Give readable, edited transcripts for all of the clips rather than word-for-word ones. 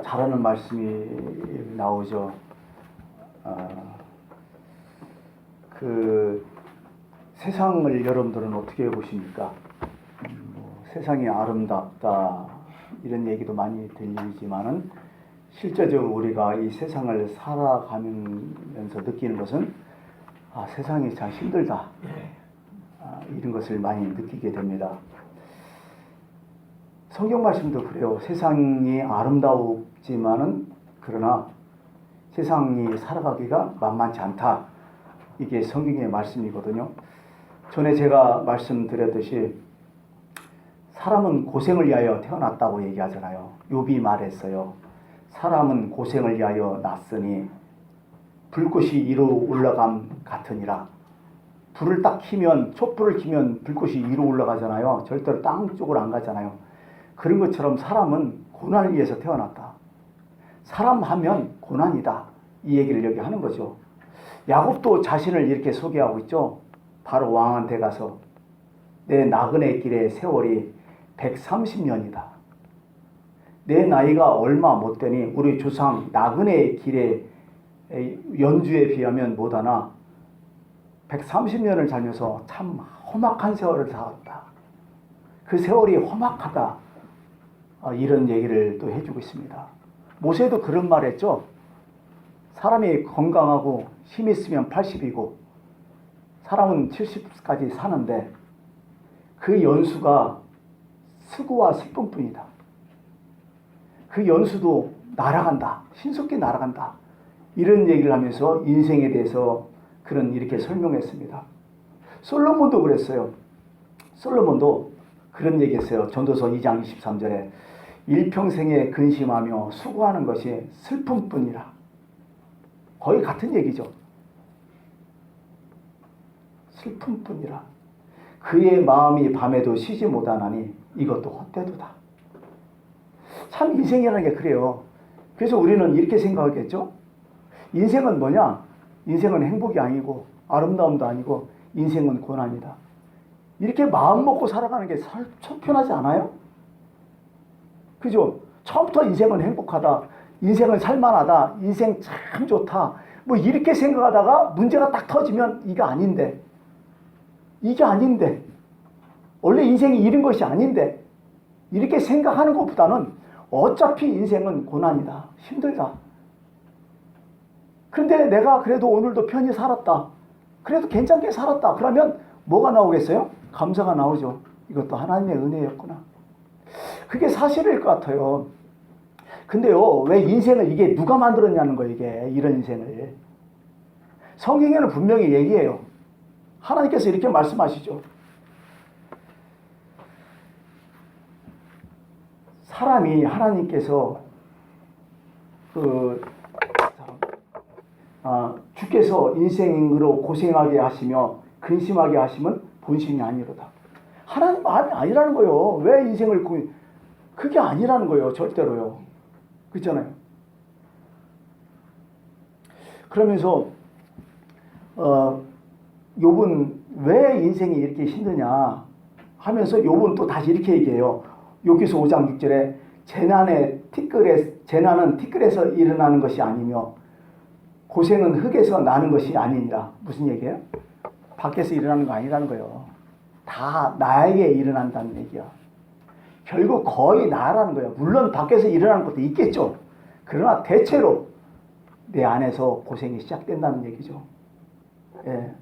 잘하는 말씀이 나오죠. 그 세상을 여러분들은 어떻게 보십니까? 세상이 아름답다 이런 얘기도 많이 들리지만은 실제적으로 우리가 이 세상을 살아가면서 느끼는 것은 세상이 참 힘들다 이런 것을 많이 느끼게 됩니다. 성경 말씀도 그래요. 세상이 아름다웠지만은 그러나 세상이 살아가기가 만만치 않다. 이게 성경의 말씀이거든요. 전에 제가 말씀드렸듯이 사람은 고생을 위하여 태어났다고 얘기하잖아요. 욥이 말했어요. 사람은 고생을 위하여 났으니 불꽃이 이로 올라감 같으니라. 불을 딱 켜면, 촛불을 켜면 불꽃이 위로 올라가잖아요. 절대로 땅 쪽으로 안 가잖아요. 그런 것처럼 사람은 고난을 위해서 태어났다. 사람 하면 고난이다. 이 얘기를 여기 하는 거죠. 야곱도 자신을 이렇게 소개하고 있죠. 바로 왕한테 가서 내 나그네 길의 세월이 130년이다. 내 나이가 얼마 못 되니 우리 조상 나그네 길의 연주에 비하면 못하나 130년을 살면서 참 험악한 세월을 살았다. 그 세월이 험악하다. 이런 얘기를 또 해주고 있습니다. 모세도 그런 말 했죠. 사람이 건강하고 힘 있으면 80이고 사람은 70까지 사는데 그 연수가 수고와 슬픔뿐이다. 그 연수도 날아간다. 신속히 날아간다. 이런 얘기를 하면서 인생에 대해서 이렇게 설명했습니다. 솔로몬도 그랬어요. 솔로몬도 그런 얘기했어요. 전도서 2장 23절에 일평생에 근심하며 수고하는 것이 슬픔뿐이라. 거의 같은 얘기죠. 슬픔뿐이라. 그의 마음이 밤에도 쉬지 못하나니 이것도 헛되도다. 참 인생이라는 게 그래요. 그래서 우리는 이렇게 생각하겠죠. 인생은 뭐냐? 인생은 행복이 아니고 아름다움도 아니고 인생은 고난이다. 이렇게 마음 먹고 살아가는 게 속편하지 않아요? 그죠? 처음부터 인생은 행복하다. 인생은 살만하다. 인생 참 좋다. 뭐 이렇게 생각하다가 문제가 딱 터지면 이게 아닌데. 원래 인생이 이런 것이 아닌데. 이렇게 생각하는 것보다는 어차피 인생은 고난이다. 힘들다. 근데 내가 그래도 오늘도 편히 살았다. 그래도 괜찮게 살았다. 그러면 뭐가 나오겠어요? 감사가 나오죠. 이것도 하나님의 은혜였구나. 그게 사실일 것 같아요. 근데요, 왜 인생을 이게 누가 만들었냐는 거예요, 이게. 이런 인생을. 성경에는 분명히 얘기해요. 하나님께서 이렇게 말씀하시죠. 사람이 하나님께서 주께서 인생으로 고생하게 하시며 근심하게 하시면 본심이 아니로다. 하나님 마음이 아니라는 거예요. 왜 인생을 그게 아니라는 거예요. 절대로요. 그렇잖아요. 그러면서 욥은 왜 인생이 이렇게 힘드냐 하면서 욥은 또 다시 이렇게 얘기해요. 욥기서 5장 6절에 재난은 티끌에서 일어나는 것이 아니며 고생은 흙에서 나는 것이 아니니라. 무슨 얘기예요? 밖에서 일어나는 거 아니라는 거예요. 다 나에게 일어난다는 얘기야. 결국 거의 나라는 거예요. 물론 밖에서 일어나는 것도 있겠죠. 그러나 대체로 내 안에서 고생이 시작된다는 얘기죠. 예.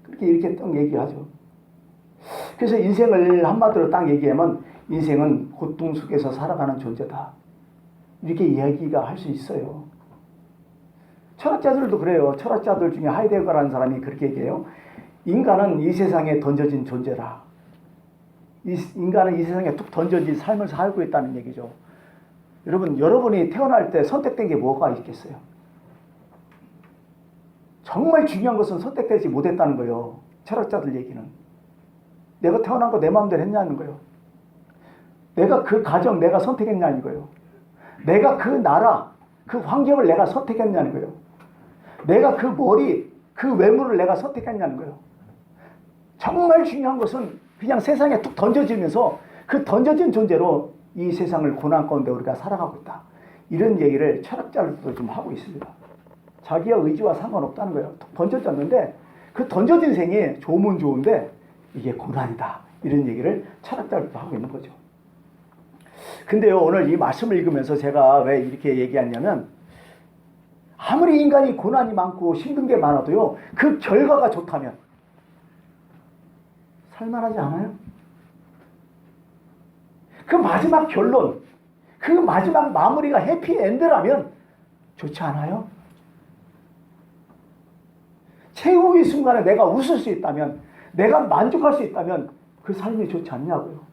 그렇게 이렇게 딱 얘기하죠. 그래서 인생을 한마디로 딱 얘기하면 인생은 고통 속에서 살아가는 존재다. 이렇게 이야기가 할 수 있어요. 철학자들도 그래요. 철학자들 중에 하이데거라는 사람이 그렇게 얘기해요. 인간은 이 세상에 던져진 존재라. 인간은 이 세상에 툭 던져진 삶을 살고 있다는 얘기죠. 여러분이 태어날 때 선택된 게 뭐가 있겠어요? 정말 중요한 것은 선택되지 못했다는 거예요. 철학자들 얘기는. 내가 태어난 거 내 마음대로 했냐는 거예요. 내가 그 가정 내가 선택했냐는 거예요. 내가 그 나라, 그 환경을 내가 선택했냐는 거예요. 내가 그 머리, 그 외모를 내가 선택했냐는 거예요. 정말 중요한 것은 그냥 세상에 툭 던져지면서 그 던져진 존재로 이 세상을 고난 가운데 우리가 살아가고 있다. 이런 얘기를 철학자들도 좀 하고 있습니다. 자기의 의지와 상관없다는 거예요. 던져졌는데 그 던져진 생이 좋으면 좋은데 이게 고난이다. 이런 얘기를 철학자들도 하고 있는 거죠. 근데요, 오늘 이 말씀을 읽으면서 제가 왜 이렇게 얘기하냐면 아무리 인간이 고난이 많고 힘든 게 많아도요, 그 결과가 좋다면 살만하지 않아요? 그 마지막 결론, 그 마지막 마무리가 해피엔드라면 좋지 않아요? 최후의 순간에 내가 웃을 수 있다면, 내가 만족할 수 있다면 그 삶이 좋지 않냐고요.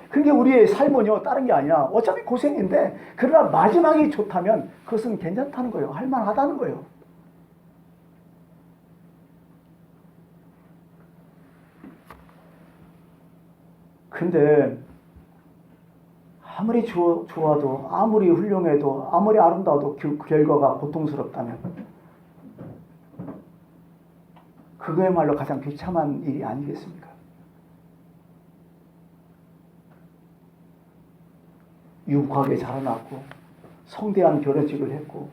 그게 우리의 삶은요, 다른 게 아니라 어차피 고생인데 그러나 마지막이 좋다면 그것은 괜찮다는 거예요. 할만하다는 거예요. 근데 아무리 좋아도 아무리 훌륭해도 아무리 아름다워도 그 결과가 고통스럽다면 그거야말로 가장 비참한 일이 아니겠습니까? 유복하게 자라났고 성대한 결혼식을 했고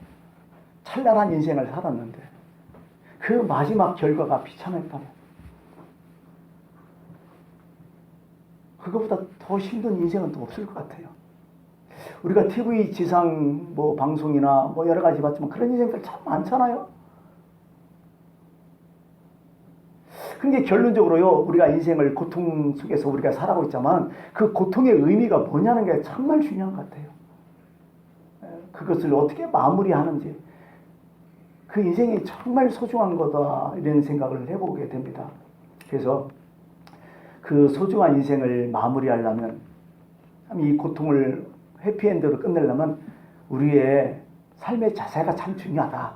찬란한 인생을 살았는데 그 마지막 결과가 비참했다면 그거보다 더 힘든 인생은 또 없을 것 같아요. 우리가 TV 지상 방송이나 여러 가지 봤지만 그런 인생들 참 많잖아요. 근데 결론적으로요, 우리가 인생을 고통 속에서 우리가 살아가고 있지만 그 고통의 의미가 뭐냐는 게 정말 중요한 것 같아요. 그것을 어떻게 마무리하는지, 그 인생이 정말 소중한 거다 이런 생각을 해보게 됩니다. 그래서 그 소중한 인생을 마무리하려면, 이 고통을 해피엔드로 끝내려면 우리의 삶의 자세가 참 중요하다.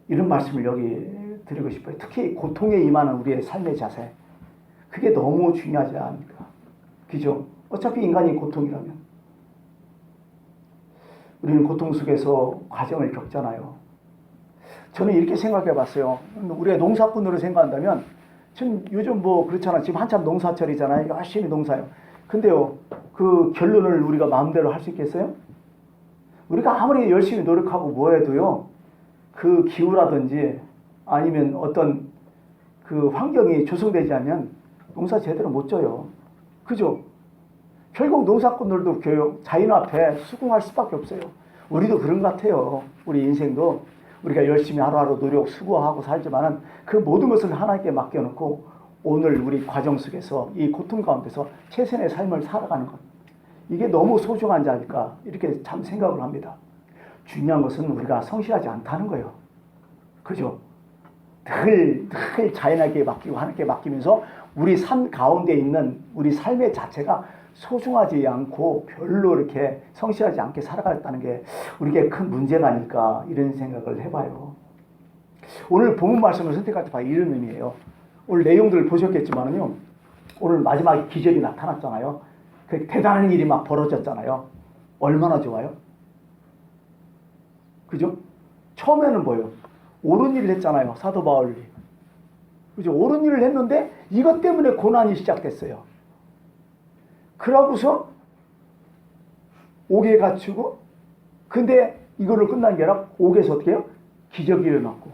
이런 말씀을 여기 드리고 싶어요. 특히 고통에 임하는 우리의 삶의 자세. 그게 너무 중요하지 않습니까? 그죠? 어차피 인간이 고통이라면. 우리는 고통 속에서 과정을 겪잖아요. 저는 이렇게 생각해 봤어요. 우리가 농사꾼으로 생각한다면, 지금 요즘 그렇잖아. 지금 한참 농사철이잖아요. 열심히 농사요. 근데요, 그 결론을 우리가 마음대로 할 수 있겠어요? 우리가 아무리 열심히 노력하고 해도요, 그 기후라든지 아니면 어떤 그 환경이 조성되지 않으면 농사 제대로 못 져요. 그죠? 결국 농사꾼들도 자연 앞에 수긍할 수밖에 없어요. 우리도 그런 것 같아요. 우리 인생도 우리가 열심히 하루하루 노력, 수고하고 살지만은 그 모든 것을 하나님께 맡겨놓고 오늘 우리 과정 속에서 이 고통 가운데서 최선의 삶을 살아가는 것. 이게 너무 소중한 자니까 이렇게 참 생각을 합니다. 중요한 것은 우리가 성실하지 않다는 거예요. 그죠? 늘 자연에게 맡기고 하나님께 맡기면서 우리 삶 가운데 있는 우리 삶의 자체가 소중하지 않고 별로 이렇게 성실하지 않게 살아갔다는 게 우리에게 큰 문제가 아닐까 이런 생각을 해봐요. 오늘 본문 말씀을 선택할 때 봐 이런 의미예요. 오늘 내용들을 보셨겠지만요, 오늘 마지막에 기적이 나타났잖아요. 그 대단한 일이 막 벌어졌잖아요. 얼마나 좋아요? 그죠? 처음에는 뭐예요? 옳은 일을 했잖아요. 사도 바울이. 그죠? 옳은 일을 했는데 이것 때문에 고난이 시작됐어요. 그러고서 옥에 갇히고, 근데 이거를 끝난 게 아니라 옥에서 어떻게 해요? 기적이 일어났고.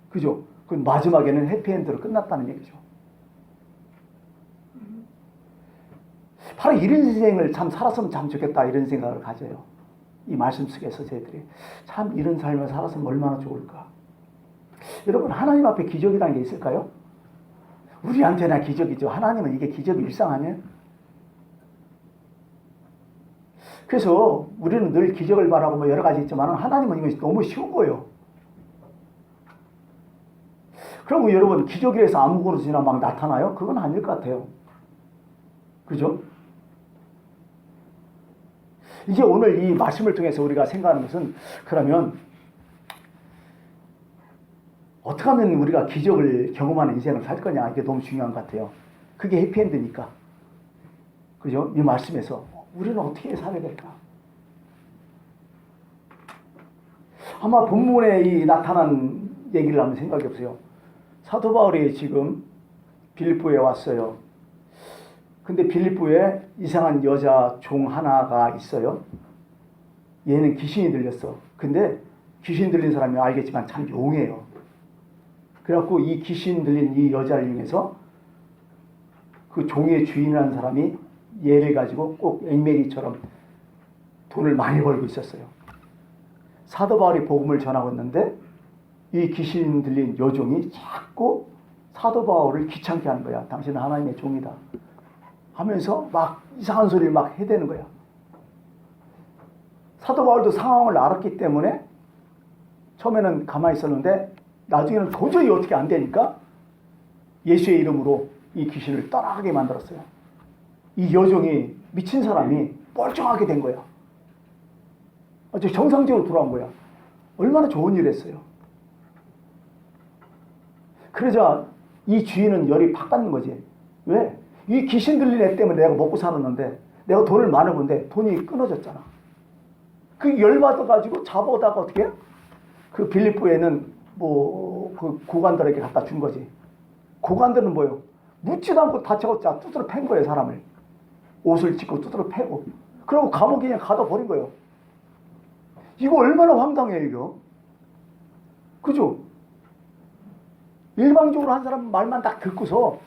그죠? 그 마지막에는 해피엔드로 끝났다는 얘기죠. 바로 이런 인생을 참 살았으면 참 좋겠다 이런 생각을 가져요. 이 말씀 속에서 저희들이 참 이런 삶을 살았으면 얼마나 좋을까. 여러분, 하나님 앞에 기적이라는 게 있을까요? 우리한테나 기적이죠. 하나님은 이게 기적이 일상 아니에요? 그래서 우리는 늘 기적을 바라고 여러 가지 있지만 하나님은 이것이 너무 쉬운 거예요. 그리고 여러분, 기적이라서 아무것이나 막 나타나요? 그건 아닐 것 같아요. 그죠? 이제 오늘 이 말씀을 통해서 우리가 생각하는 것은, 그러면 어떻게 하면 우리가 기적을 경험하는 인생을 살 거냐, 이게 너무 중요한 것 같아요. 그게 해피엔드니까. 그죠? 이 말씀에서 우리는 어떻게 살아야 될까? 아마 본문에 이 나타난 얘기를 한번 생각해 보세요. 사도 바울이 지금 빌립보에 왔어요. 근데 빌립보에 이상한 여자 종 하나가 있어요. 얘는 귀신이 들렸어. 근데 귀신 들린 사람이 알겠지만 참 용해요. 그래갖고 이 귀신 들린 이 여자를 이용해서 그 종의 주인이라는 사람이 얘를 가지고 꼭 앵메리처럼 돈을 많이 벌고 있었어요. 사도 바울이 복음을 전하고 있는데 이 귀신 들린 여종이 자꾸 사도 바울을 귀찮게 하는 거야. 당신은 하나님의 종이다 하면서 막 이상한 소리를 막 해대는 거야. 사도 바울도 상황을 알았기 때문에 처음에는 가만히 있었는데 나중에는 도저히 어떻게 안 되니까 예수의 이름으로 이 귀신을 떠나게 만들었어요. 이 여종이 미친 사람이 멀쩡하게 된 거야. 아주 정상적으로 돌아온 거야. 얼마나 좋은 일 했어요. 그러자 이 주인은 열이 팍 받는 거지. 왜? 이 귀신 들린 애 때문에 내가 먹고 살았는데 내가 돈을 많이 번데 돈이 끊어졌잖아. 그 열받아가지고 잡아다가 어떻게 해? 그 빌립보에는 그 고관들에게 갖다 준 거지. 고관들은 뭐요? 묻지도 않고 다짜고짜 두드러 팬 거예요, 사람을. 옷을 찢고 두드러 패고. 그리고 감옥에 그냥 가다 버린 거예요. 이거 얼마나 황당해요, 이거. 그죠? 일방적으로 한 사람 말만 딱 듣고서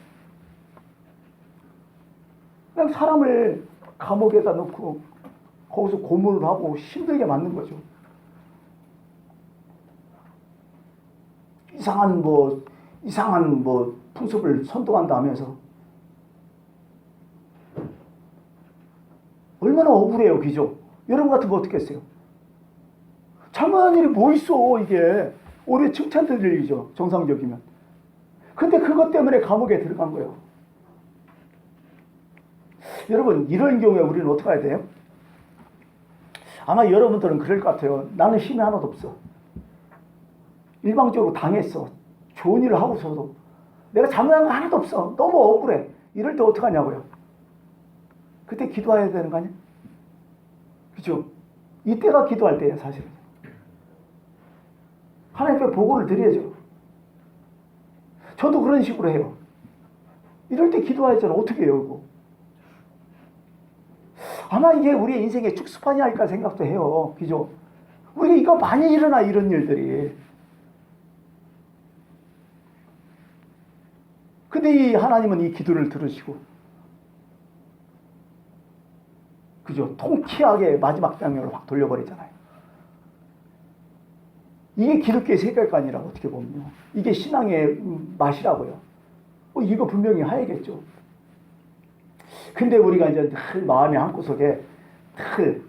그냥 사람을 감옥에다 넣고 거기서 고문을 하고 힘들게 만든 거죠. 이상한 풍습을 선동한다 하면서 얼마나 억울해요, 그죠? 여러분 같으면 어떻게 했어요? 잘못한 일이 뭐 있어, 이게. 오히려 칭찬 드릴 일이죠, 정상적이면. 근데 그것 때문에 감옥에 들어간 거예요. 여러분, 이런 경우에 우리는 어떻게 해야 돼요? 아마 여러분들은 그럴 것 같아요. 나는 힘이 하나도 없어. 일방적으로 당했어. 좋은 일을 하고서도 내가 잘못한 거 하나도 없어. 너무 억울해. 이럴 때 어떡하냐고요. 그때 기도해야 되는 거 아니야? 그죠? 이때가 기도할 때예요, 사실은. 하나님께 보고를 드려야죠. 저도 그런 식으로 해요. 이럴 때 기도하잖아요. 어떻게 해요, 이거? 아마 이게 우리의 인생의 축소판이 아닐까 생각도 해요. 그죠? 우리가 이거 많이 일어나, 이런 일들이. 근데 이 하나님은 이 기도를 들으시고, 그죠? 통쾌하게 마지막 장면을 확 돌려버리잖아요. 이게 기독교의 세계관이라고 어떻게 보면요. 이게 신앙의 맛이라고요. 이거 분명히 해야겠죠. 근데 우리가 이제 늘 마음의 한구석에 늘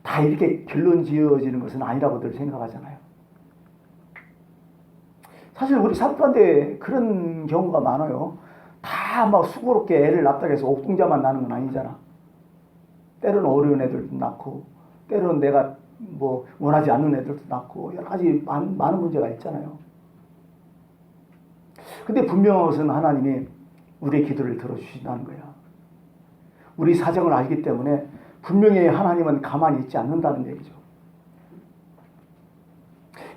다 이렇게 결론 지어지는 것은 아니라고들 생각하잖아요. 사실 우리 삶 가운데 그런 경우가 많아요. 다 막 수고롭게 애를 낳았다고 해서 옥동자만 나는 건 아니잖아. 때로는 어려운 애들도 낳고, 때로는 내가 원하지 않는 애들도 낳고, 여러 가지 많은 문제가 있잖아요. 근데 분명한 것은 하나님이 우리의 기도를 들어주신다는 거야. 우리 사정을 알기 때문에 분명히 하나님은 가만히 있지 않는다는 얘기죠.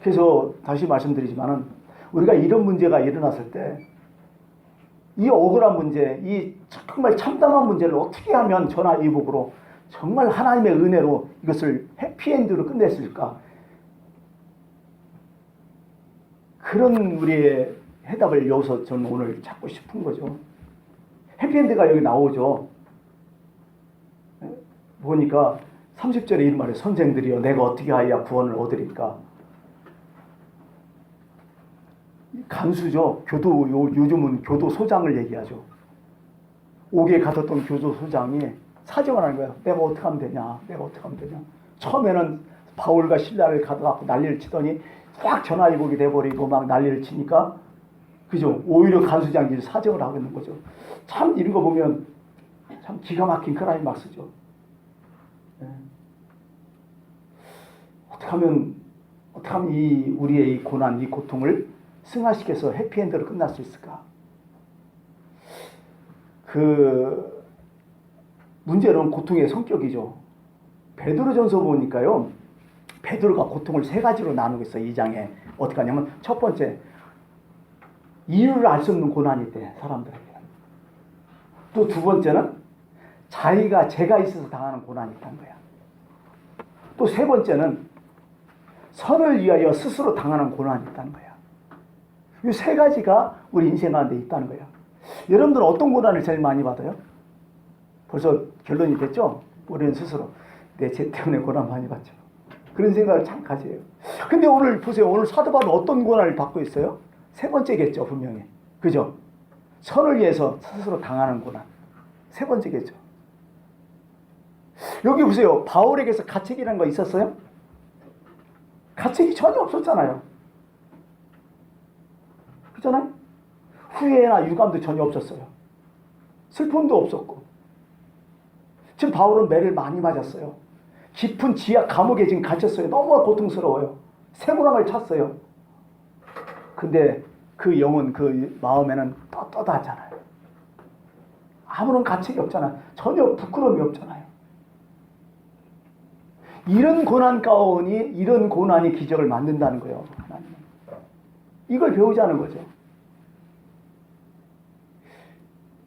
그래서 다시 말씀드리지만은 우리가 이런 문제가 일어났을 때 이 억울한 문제, 이 정말 참담한 문제를 어떻게 하면 전화 위복으로 정말 하나님의 은혜로 이것을 해피엔드로 끝냈을까? 그런 우리의 해답을 여기서 저는 오늘 찾고 싶은 거죠. 해피엔드가 여기 나오죠. 보니까 30절에 이런 말이에요. 선생들이여 내가 어떻게 하여야 구원을 얻으리까? 간수죠. 요즘은 교도소장을 얘기하죠. 옥에 가뒀던 교도소장이 사정을 하는 거예요. 내가 어떻게 하면 되냐? 내가 어떻게 하면 되냐? 처음에는 바울과 실라를 가둬갖고 난리를 치더니 확 전화위복이 돼버리고 막 난리를 치니까, 그죠? 오히려 간수장이 사정을 하고 있는 거죠. 참 이런 거 보면 참 기가 막힌 크라이막스죠. 네. 어떻게 하면 우리의 이 고난, 이 고통을 승화시켜서 해피엔드로 끝날 수 있을까? 문제는 고통의 성격이죠. 베드로전서 보니까요, 베드로가 고통을 세 가지로 나누고 있어요. 2장에 어떻게 하냐면, 첫 번째, 이유를 알 수 없는 고난이 있대, 사람들에게. 또 두 번째는 자기가 죄가 있어서 당하는 고난이 있다는 거야. 또 세 번째는 선을 위하여 스스로 당하는 고난이 있다는 거야. 이 세 가지가 우리 인생 가운데 있다는 거야. 여러분들은 어떤 고난을 제일 많이 받아요? 벌써 결론이 됐죠? 우리는 스스로 내 죄 때문에 고난 많이 받죠. 그런 생각을 참 가져요. 근데 오늘 보세요. 오늘 사도 바울은 어떤 고난을 받고 있어요? 세 번째겠죠, 분명히. 그죠? 선을 위해서 스스로 당하는 고난. 세 번째겠죠. 여기 보세요. 바울에게서 가책이라는 거 있었어요? 가책이 전혀 없었잖아요. 그렇잖아요? 후회나 유감도 전혀 없었어요. 슬픔도 없었고. 지금 바울은 매를 많이 맞았어요. 깊은 지하 감옥에 지금 갇혔어요. 너무 고통스러워요. 쇠고랑을 찼어요. 근데 그 영혼, 그 마음에는 떳떳하잖아요. 아무런 가책이 없잖아요. 전혀 부끄러움이 없잖아요. 이런 고난 가운이, 이런 고난이 기적을 만든다는 거예요. 하나님은. 이걸 배우자는 거죠.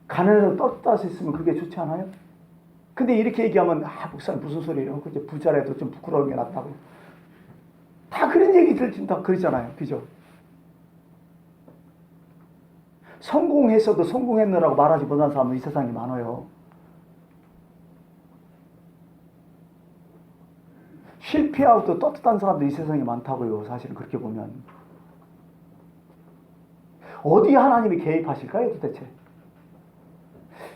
가난해서 떳떳했으면 그게 좋지 않아요? 근데 이렇게 얘기하면 목사님 무슨 소리예요? 그저 부자라도 좀 부끄러운 게 낫다고. 다 그런 얘기들 지금 다 그러잖아요. 그죠? 성공했어도 성공했느라고 말하지 못한 사람은 이 세상에 많아요. 실패하고 또 떳떳한 사람도 이 세상에 많다고요. 사실은 그렇게 보면. 어디 하나님이 개입하실까요, 도대체?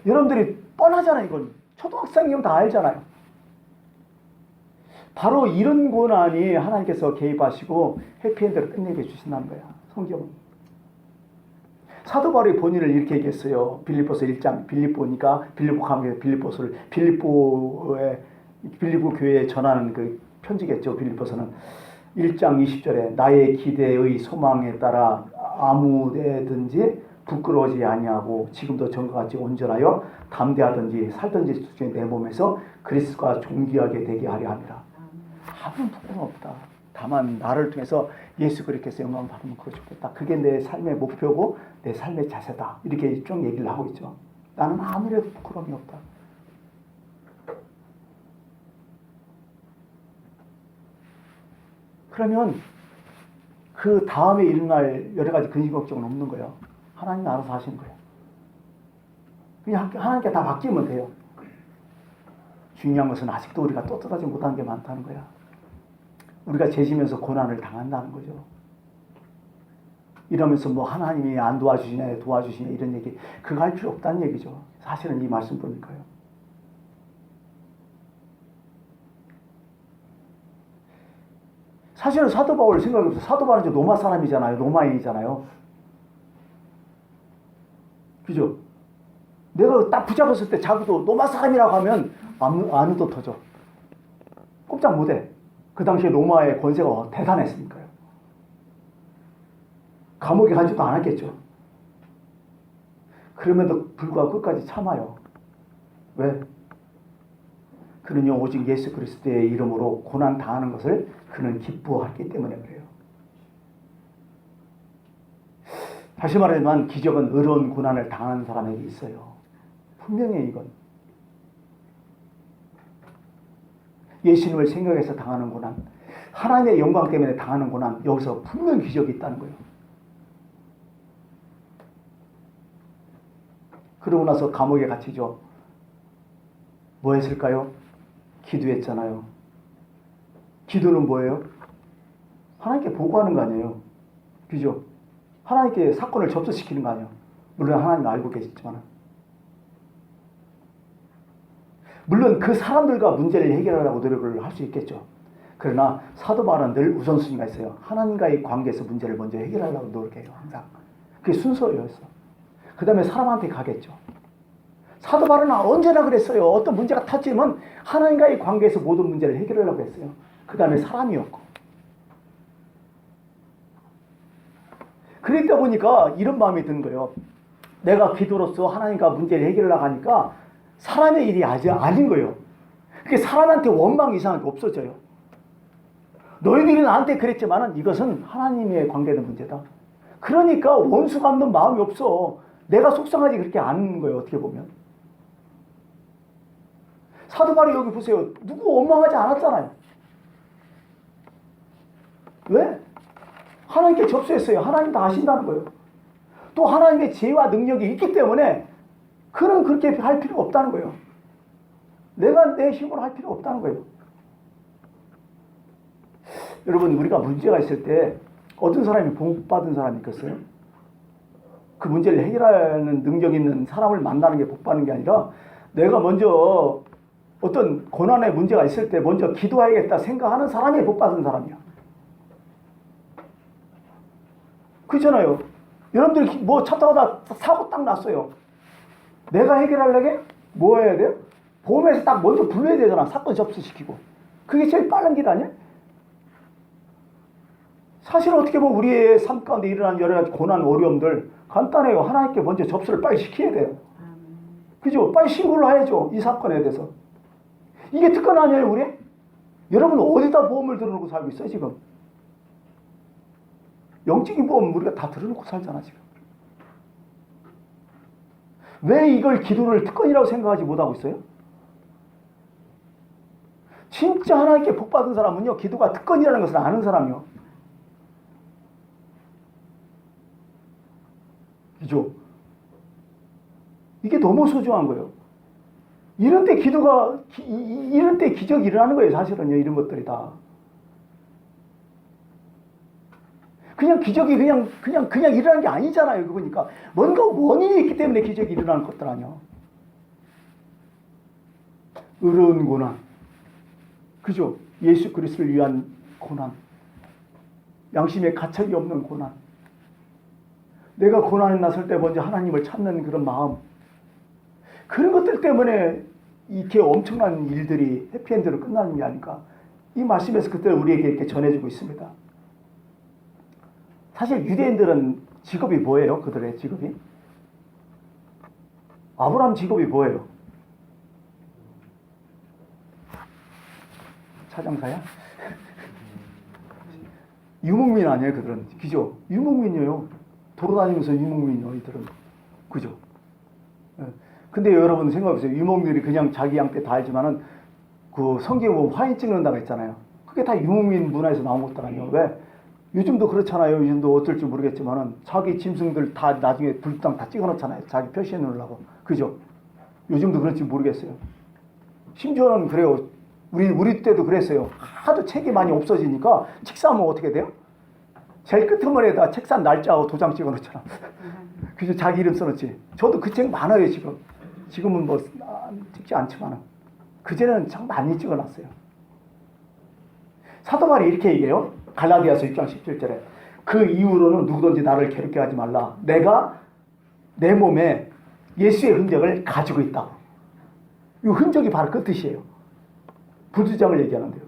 여러분들이 뻔하잖아요, 이건. 초등학생이면 다 알잖아요. 바로 이런 고난이 하나님께서 개입하시고 해피엔드를 끝내게 주신다는 거야. 성경은. 사도 바울이 본인을 이렇게 얘기했어요. 빌립보서 1장. 빌립보니까 빌립보 감옥에서 빌립보 교회에 전하는 그 편지겠죠. 빌립보서는 1장 20절에 나의 기대의 소망에 따라 아무 데든지 부끄러워지지 아니하고 지금도 전과 같이 온전하여 담대하든지 살든지 중에 내 몸에서 그리스도가 존귀하게 되게 하려 합니다. 아무런 부끄러움 없다. 다만 나를 통해서 예수 그리스도께서 영광을 받으면 그거 좋겠다. 그게 내 삶의 목표고 내 삶의 자세다. 이렇게 좀 얘기를 하고 있죠. 나는 아무래도 부끄러움이 없다. 그러면 그 다음에 일어날 여러 가지 근심 걱정은 없는 거예요. 하나님이 알아서 하시는 거예요. 그냥 하나님께 다 맡기면 돼요. 중요한 것은 아직도 우리가 떳떳하지 못한 게 많다는 거야. 우리가 죄지면서 고난을 당한다는 거죠. 이러면서 뭐 하나님이 안 도와주시냐 도와주시냐 이런 얘기 그거 할 필요 없다는 얘기죠. 사실은 이 말씀 보니까요. 사실은 사도 바울 생각해보세요. 사도 바울은 이제 로마 사람이잖아요. 로마인이잖아요. 그죠? 내가 딱 붙잡았을 때 자기도 로마 사람이라고 하면 안으도 터져. 꼼짝 못해. 그 당시에 로마의 권세가 대단했으니까요. 감옥에 가지도 않았겠죠. 그럼에도 불구하고 끝까지 참아요. 왜? 그는요 오직 예수 그리스도의 이름으로 고난 당하는 것을 그는 기뻐했기 때문에 그래요. 다시 말하지만 기적은 의로운 고난을 당하는 사람에게 있어요. 분명히 이건. 예수님을 생각해서 당하는 고난, 하나님의 영광 때문에 당하는 고난, 여기서 분명히 기적이 있다는 거예요. 그러고 나서 감옥에 갇히죠. 뭐 했을까요? 기도했잖아요. 기도는 뭐예요? 하나님께 보고하는 거 아니에요. 그죠? 하나님께 사건을 접수시키는 거 아니에요. 물론 하나님은 알고 계시지만. 물론 그 사람들과 문제를 해결하려고 노력을 할 수 있겠죠. 그러나 사도 바울은 늘 우선순위가 있어요. 하나님과의 관계에서 문제를 먼저 해결하려고 노력해요. 항상. 그게 순서예요. 그 다음에 사람한테 가겠죠. 사도 바울은 언제나 그랬어요. 어떤 문제가 터지면 하나님과의 관계에서 모든 문제를 해결하려고 했어요. 그 다음에 사람이었고. 그러다 보니까 이런 마음이 드는 거예요. 내가 기도로서 하나님과 문제를 해결하려고 하니까 사람의 일이 아닌 거예요. 그게 사람한테 원망 이상한 게 없어져요. 너희들이 나한테 그랬지만 이것은 하나님의 관계된 문제다. 그러니까 원수 갚는 마음이 없어. 내가 속상하지 그렇게 않는 거예요. 어떻게 보면. 사도 바울이 여기 보세요. 누구 원망하지 않았잖아요. 왜? 하나님께 접수했어요. 하나님 다 아신다는 거예요. 또 하나님의 지혜와 능력이 있기 때문에 그는 그렇게 할 필요가 없다는 거예요. 내가 내 힘으로 할 필요가 없다는 거예요. 여러분, 우리가 문제가 있을 때 어떤 사람이 복받은 사람이 있겠어요? 그 문제를 해결하는 능력 있는 사람을 만나는 게 복받는 게 아니라 내가 먼저 어떤 고난의 문제가 있을 때 먼저 기도해야겠다 생각하는 사람이 복받은 사람이야. 그렇잖아요. 여러분들 뭐 차 타다가 사고 딱 났어요. 내가 해결하려게 뭐 해야 돼요? 보험회사 딱 먼저 불러야 되잖아. 사건 접수시키고. 그게 제일 빠른 길 아니야? 사실 어떻게 보면 우리의 삶 가운데 일어난 여러 가지 고난, 어려움들 간단해요. 하나님께 먼저 접수를 빨리 시켜야 돼요. 그죠? 빨리 신고를 해야죠. 이 사건에 대해서. 이게 특권 아니에요, 우리? 여러분 어디다 보험을 들어놓고 살고 있어요, 지금? 영적인 보험 우리가 다 들어놓고 살잖아, 지금. 왜 이걸 기도를 특권이라고 생각하지 못하고 있어요? 진짜 하나님께 복받은 사람은요, 기도가 특권이라는 것을 아는 사람이요. 그죠? 이게 너무 소중한 거예요. 이런 때 이런 때 기적이 일어나는 거예요, 사실은요, 이런 것들이 다. 그냥 기적이 그냥 일어나는 게 아니잖아요, 그거니까. 뭔가 원인이 있기 때문에 기적이 일어나는 것들 아니야. 어려운 고난. 그죠? 예수 그리스도를 위한 고난. 양심에 가책이 없는 고난. 내가 고난에 나설 때 먼저 하나님을 찾는 그런 마음. 그런 것들 때문에 이렇게 엄청난 일들이 해피엔드로 끝나는 게 아닐까. 이 말씀에서 그때 우리에게 이렇게 전해주고 있습니다. 사실 유대인들은 직업이 뭐예요? 그들의 직업이? 아브라함 직업이 뭐예요? 차장사야? 유목민 아니에요, 그들은. 그죠? 유목민이에요. 돌아다니면서 유목민이에요, 이들은. 그죠? 근데 여러분 생각해보세요. 유목민들이 그냥 자기 양떼 다 알지만은 그 성경에 보면 화인 찍는다고 했잖아요. 그게 다 유목민 문화에서 나온 것들 아니에요. 왜? 요즘도 그렇잖아요. 요즘도 어떨지 모르겠지만은 자기 짐승들 다 나중에 불당 다 찍어놓잖아요. 자기 표시해 놓으려고. 그죠? 요즘도 그럴지 모르겠어요. 심지어는 그래요. 우리 때도 그랬어요. 하도 책이 많이 없어지니까 책 사면 어떻게 돼요? 제일 끝머리에다 책 산 날짜하고 도장 찍어 놓잖아. 그죠? 자기 이름 써놓지. 저도 그 책 많아요, 지금. 지금은 뭐 찍지 않지만은. 그전에는 참 많이 찍어놨어요. 사도 바울이 이렇게 얘기해요. 갈라디아서 6장 17절에. 그 이후로는 누구든지 나를 괴롭게 하지 말라. 내가 내 몸에 예수의 흔적을 가지고 있다고. 이 흔적이 바로 그 뜻이에요. 부두장을 얘기하는데요.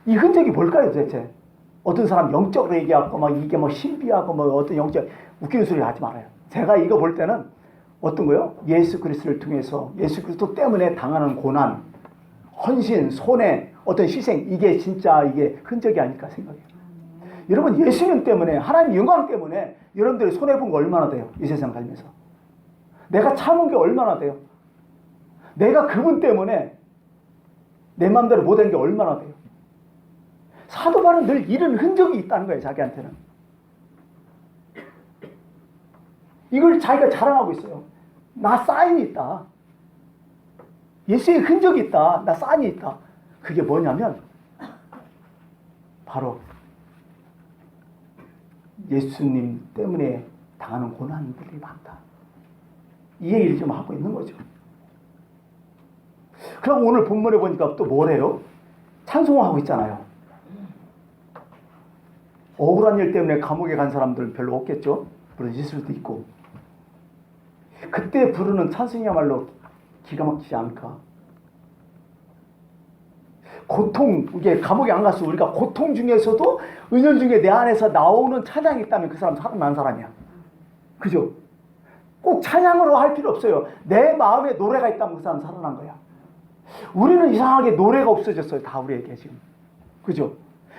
이 흔적이 뭘까요, 도대체? 어떤 사람 영적으로 얘기하고 막 이게 뭐 신비하고 뭐 어떤 영적 웃기는 소리 하지 말아요. 제가 이거 볼 때는 어떤 거요? 예수 그리스도를 통해서 예수 그리스도 때문에 당하는 고난, 헌신, 손해, 어떤 희생, 이게 진짜 이게 흔적이 아닐까 생각해요. 여러분 예수님 때문에 하나님 영광 때문에 여러분들이 손해본 거 얼마나 돼요? 이 세상 살면서. 내가 참은 게 얼마나 돼요? 내가 그분 때문에 내 마음대로 못한 게 얼마나 돼요? 사도 바울은 늘 이런 흔적이 있다는 거예요, 자기한테는. 이걸 자기가 자랑하고 있어요. 나 사인이 있다. 예수의 흔적이 있다. 나 사인이 있다. 그게 뭐냐면 바로 예수님 때문에 당하는 고난들이 많다. 이 얘기를 좀 하고 있는 거죠. 그럼 오늘 본문에 보니까 또 뭐래요? 찬송하고 있잖아요. 억울한 일 때문에 감옥에 간 사람들은 별로 없겠죠? 물론 있을 수도 있고. 그때 부르는 찬송이야말로 기가 막히지 않을까? 고통, 이게 감옥에 안 갔어. 우리가 고통 중에서도 은연 중에 내 안에서 나오는 찬양이 있다면 그 사람 살아난 사람이야. 그죠? 꼭 찬양으로 할 필요 없어요. 내 마음에 노래가 있다면 그 사람 살아난 거야. 우리는 이상하게 노래가 없어졌어요. 다 우리에게 지금. 그죠?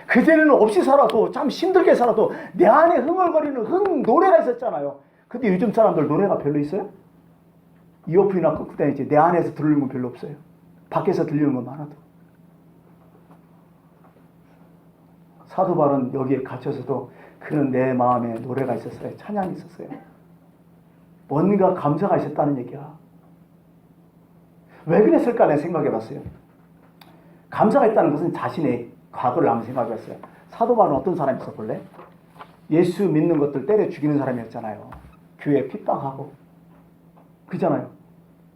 그전에는 없이 살아도 참 힘들게 살아도 내 안에 흥얼거리는 노래가 있었잖아요. 근데 요즘 사람들 노래가 별로 있어요? 이어폰이나 끄고 다니지. 내 안에서 들리는 건 별로 없어요. 밖에서 들리는 건 많아도. 사도 바울은 여기에 갇혀서도 그는 내 마음에 노래가 있었어요. 찬양이 있었어요. 뭔가 감사가 있었다는 얘기야. 왜 그랬을까 내가 생각해 봤어요. 감사가 있다는 것은 자신의 과거를 한번 생각해 봤어요. 사도 바울은 어떤 사람이 있었길래? 예수 믿는 것들 때려 죽이는 사람이었잖아요. 교회 핍박하고. 그잖아요.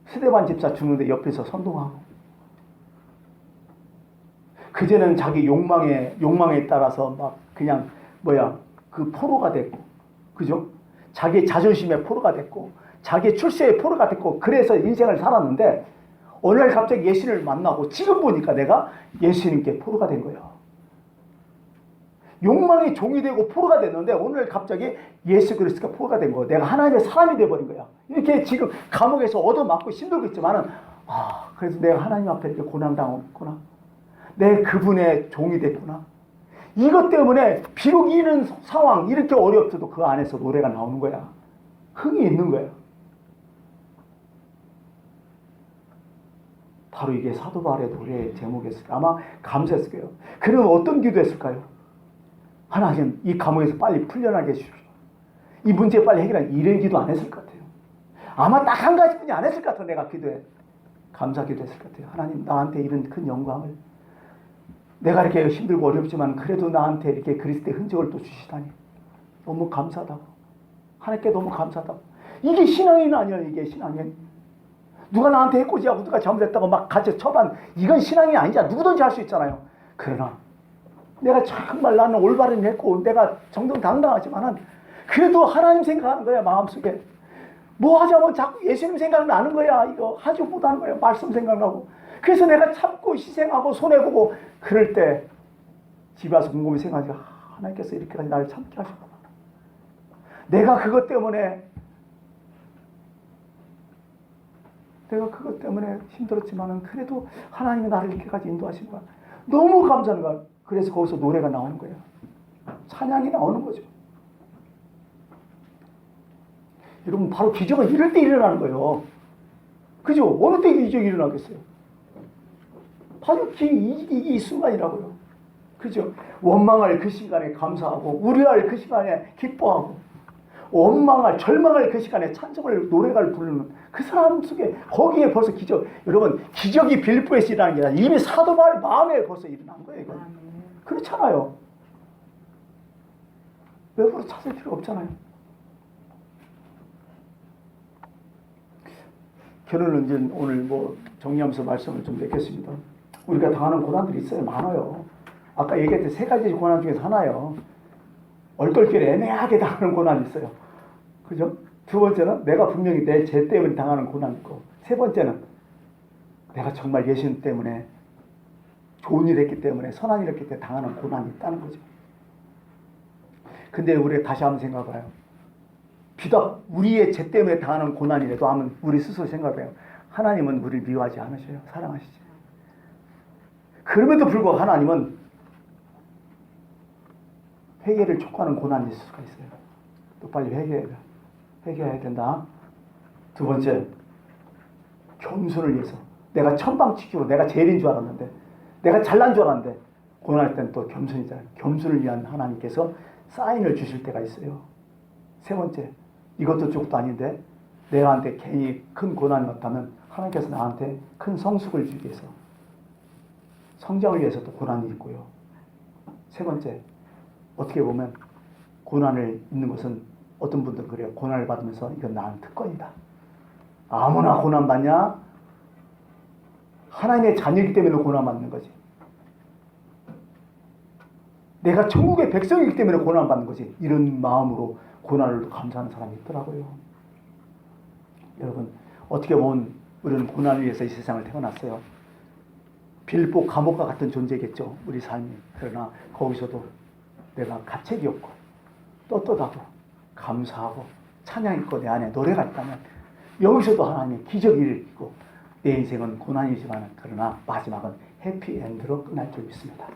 스데반 집사 죽는데 옆에서 선동하고. 그제는 자기 욕망에 따라서 막 그냥 그 포로가 됐고. 그죠? 자기의 자존심의 포로가 됐고. 자기의 출세의 포로가 됐고. 그래서 인생을 살았는데 어느 날 갑자기 예수님을 만나고 지금 보니까 내가 예수님께 포로가 된 거예요. 욕망의 종이 되고 포로가 됐는데 오늘 갑자기 예수 그리스도가 포로가 된 거예요. 내가 하나님의 사람이 돼버린 거야. 이렇게 지금 감옥에서 얻어맞고 힘들고 있지만은 그래서 내가 하나님 앞에 이렇게 고난당했구나. 내 그분의 종이 됐구나. 이것 때문에 비록 이런 상황 이렇게 어렵어도 그 안에서 노래가 나오는 거야. 흥이 있는 거야. 바로 이게 사도 바울의 노래의 제목이었을까요? 아마 감사했을 거예요. 그는 어떤 기도했을까요? 하나님 이 감옥에서 빨리 풀려나게 해주십시오. 이 문제 빨리 해결하게. 이런 기도 안 했을 것 같아요. 아마 딱 한 가지뿐이 안 했을 것 같아요. 내가 감사 기도했을 것 같아요. 하나님 나한테 이런 큰 영광을, 내가 이렇게 힘들고 어렵지만 그래도 나한테 이렇게 그리스도의 흔적을 또 주시다니 너무 감사하다고. 하나님께 너무 감사하다고. 이게 신앙이 아니에요. 이게 신앙이. 누가 나한테 해코지하고 누가 잘못했다고 막 같이 처반, 이건 신앙이 아니잖아. 누구든지 할 수 있잖아요. 그러나 내가 정말 나는 올바른 일 했고 내가 정정당당하지만은 그래도 하나님 생각하는 거야. 마음속에 뭐 하자면 자꾸 예수님 생각나는 거야. 이거 하지 못하는 거야. 말씀 생각나고. 그래서 내가 참고 희생하고 손해보고 그럴 때 집에 와서 곰곰이 생각하지. 하나님께서 이렇게까지 나를 참게 하셨구나. 내가 그것 때문에 힘들었지만은 그래도 하나님이 나를 이렇게까지 인도하신 거야. 너무 감사한 거야. 그래서 거기서 노래가 나오는 거예요. 찬양이 나오는 거죠. 여러분 바로 기적은 이럴 때 일어나는 거예요. 그죠? 어느 때 기적이 일어나겠어요? 바로 이 순간이라고요. 그죠? 원망할 그 시간에 감사하고 우려할 그 시간에 기뻐하고 원망할 절망할 그 시간에 찬송을 노래가를 부르는 그 사람 속에 거기에 벌써 기적. 여러분 기적이 빌립보에서 일어나는 게 아니라 이미 사도 바울 마음에 벌써 일어난 거예요. 이건. 그렇잖아요. 외부로 찾을 필요가 없잖아요. 결론은 이제 오늘 정리하면서 말씀을 좀 맺겠습니다. 우리가 당하는 고난들이 있어요. 많아요. 아까 얘기했던 3가지 고난 중에서 하나요. 얼떨결에 애매하게 당하는 고난이 있어요. 그죠? 2번째는 내가 분명히 내 죄 때문에 당하는 고난이 있고, 3번째는 내가 정말 예수님 때문에 좋은 일 했기 때문에 선한 일 했기 때문에 당하는 고난이 있다는 거죠. 근데 우리 다시 한번 생각해봐요. 비록 우리의 죄 때문에 당하는 고난이라도 하면 우리 스스로 생각해요. 하나님은 우리를 미워하지 않으셔요. 사랑하시죠. 그럼에도 불구하고 하나님은 회개를 촉구하는 고난이 있을 수가 있어요. 또 빨리 회개해야 된다. 2번째, 겸손을 위해서. 내가 천방지축으로 내가 제일인 줄 알았는데, 내가 잘난 줄 알았는데 고난할 때는 또 겸손이잖아요. 겸손을 위한 하나님께서 사인을 주실 때가 있어요. 3번째, 이것도 쪽도 아닌데 내가한테 괜히 큰 고난이 왔다면 하나님께서 나한테 큰 성숙을 주기 위해서, 성장을 위해서도 고난이 있고요. 3번째, 어떻게 보면 고난을 있는 것은 어떤 분들은 그래요. 고난을 받으면서 이건 나는 특권이다. 아무나 고난 받냐? 하나님의 자녀이기 때문에 고난 받는 거지. 내가 천국의 백성이기 때문에 고난 받는 거지. 이런 마음으로 고난을 감사하는 사람이 있더라고요. 여러분 어떻게 보면 우리는 고난을 위해서 이 세상을 태어났어요. 빌립보 감옥과 같은 존재겠죠. 우리 삶이. 그러나 거기서도 내가 가책이 없고 떳떳하고 감사하고 찬양이 있고 내 안에 노래가 있다면 여기서도 하나님의 기적이 일으키고 내 인생은 고난이지만 그러나 마지막은 해피엔드로 끝날 줄 믿습니다.